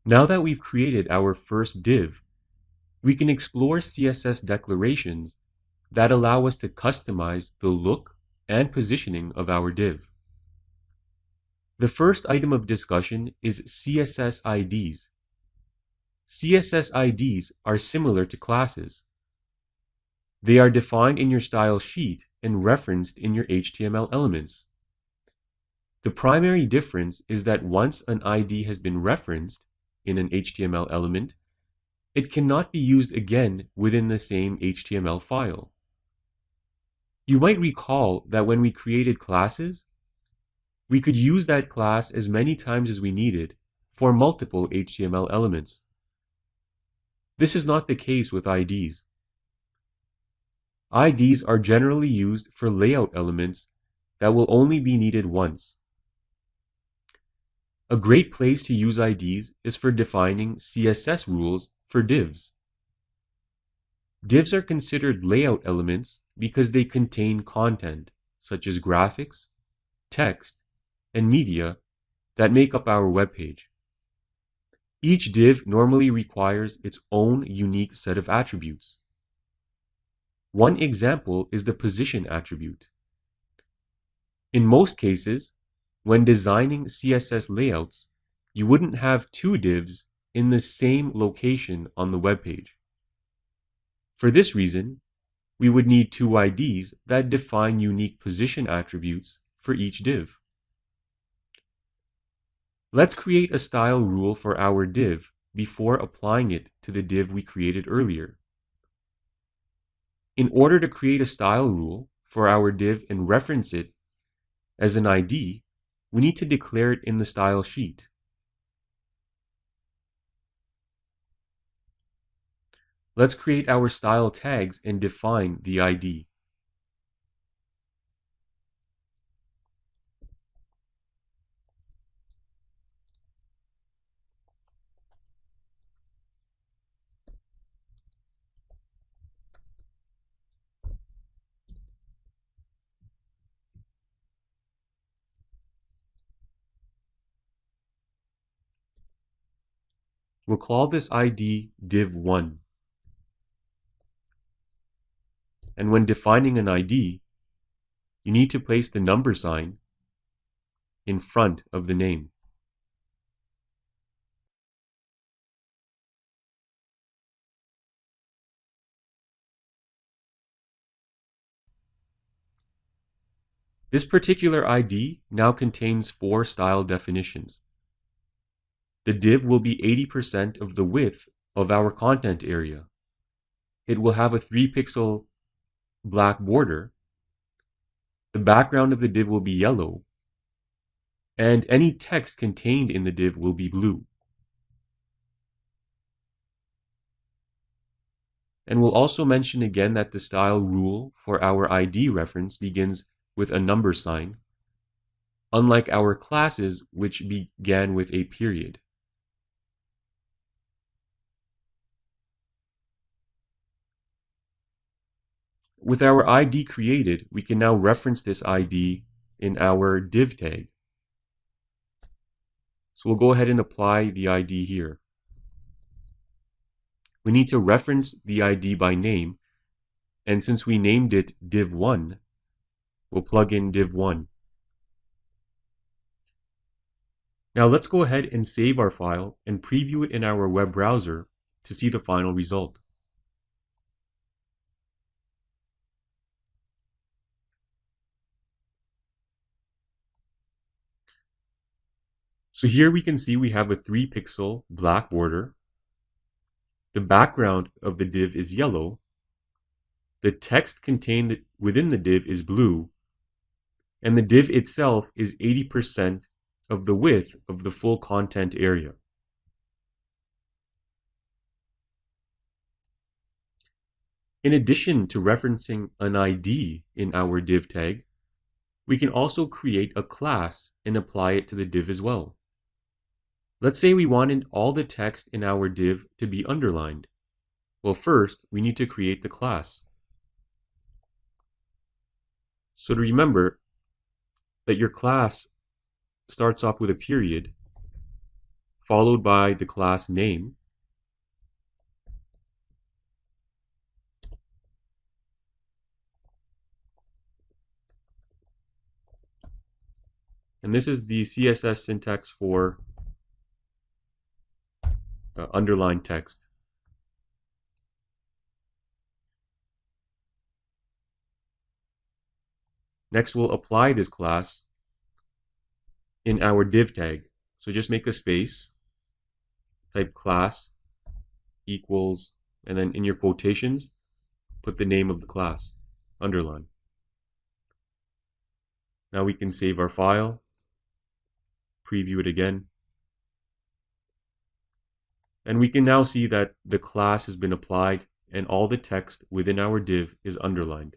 Now that we've created our first div, we can explore CSS declarations that allow us to customize the look and positioning of our div. The first item of discussion is CSS IDs. CSS IDs are similar to classes. They are defined in your style sheet and referenced in your HTML elements. The primary difference is that once an ID has been referenced in an HTML element, it cannot be used again within the same HTML file. You might recall that when we created classes, we could use that class as many times as we needed for multiple HTML elements. This is not the case with IDs. IDs are generally used for layout elements that will only be needed once. A great place to use IDs is for defining CSS rules for divs. Divs are considered layout elements because they contain content, such as graphics, text, and media that make up our web page. Each div normally requires its own unique set of attributes. One example is the position attribute. In most cases, when designing CSS layouts, you wouldn't have two divs in the same location on the web page. For this reason, we would need two IDs that define unique position attributes for each div. Let's create a style rule for our div before applying it to the div we created earlier. In order to create a style rule for our div and reference it as an ID, we need to declare it in the style sheet. Let's create our style tags and define the ID. We'll call this ID div1. And when defining an ID, you need to place the number sign in front of the name. This particular ID now contains 4 style definitions. The div will be 80% of the width of our content area. It will have a 3-pixel black border. The background of the div will be yellow, and any text contained in the div will be blue. And we'll also mention again that the style rule for our ID reference begins with a number sign, unlike our classes which began with a period. With our ID created, we can now reference this ID in our div tag. So we'll go ahead and apply the ID here. We need to reference the ID by name, and since we named it div1, we'll plug in div1. Now let's go ahead and save our file and preview it in our web browser to see the final result. So here we can see we have a 3-pixel black border. The background of the div is yellow. The text contained within the div is blue. And the div itself is 80% of the width of the full content area. In addition to referencing an ID in our div tag, we can also create a class and apply it to the div as well. Let's say we wanted all the text in our div to be underlined. Well, first, we need to create the class. So to remember that your class starts off with a period, followed by the class name. And this is the CSS syntax for underlined text. Next, we'll apply this class in our div tag. So just make a space, type class equals, and then in your quotations, put the name of the class, underline. Now we can save our file, preview it again, and we can now see that the class has been applied and all the text within our div is underlined.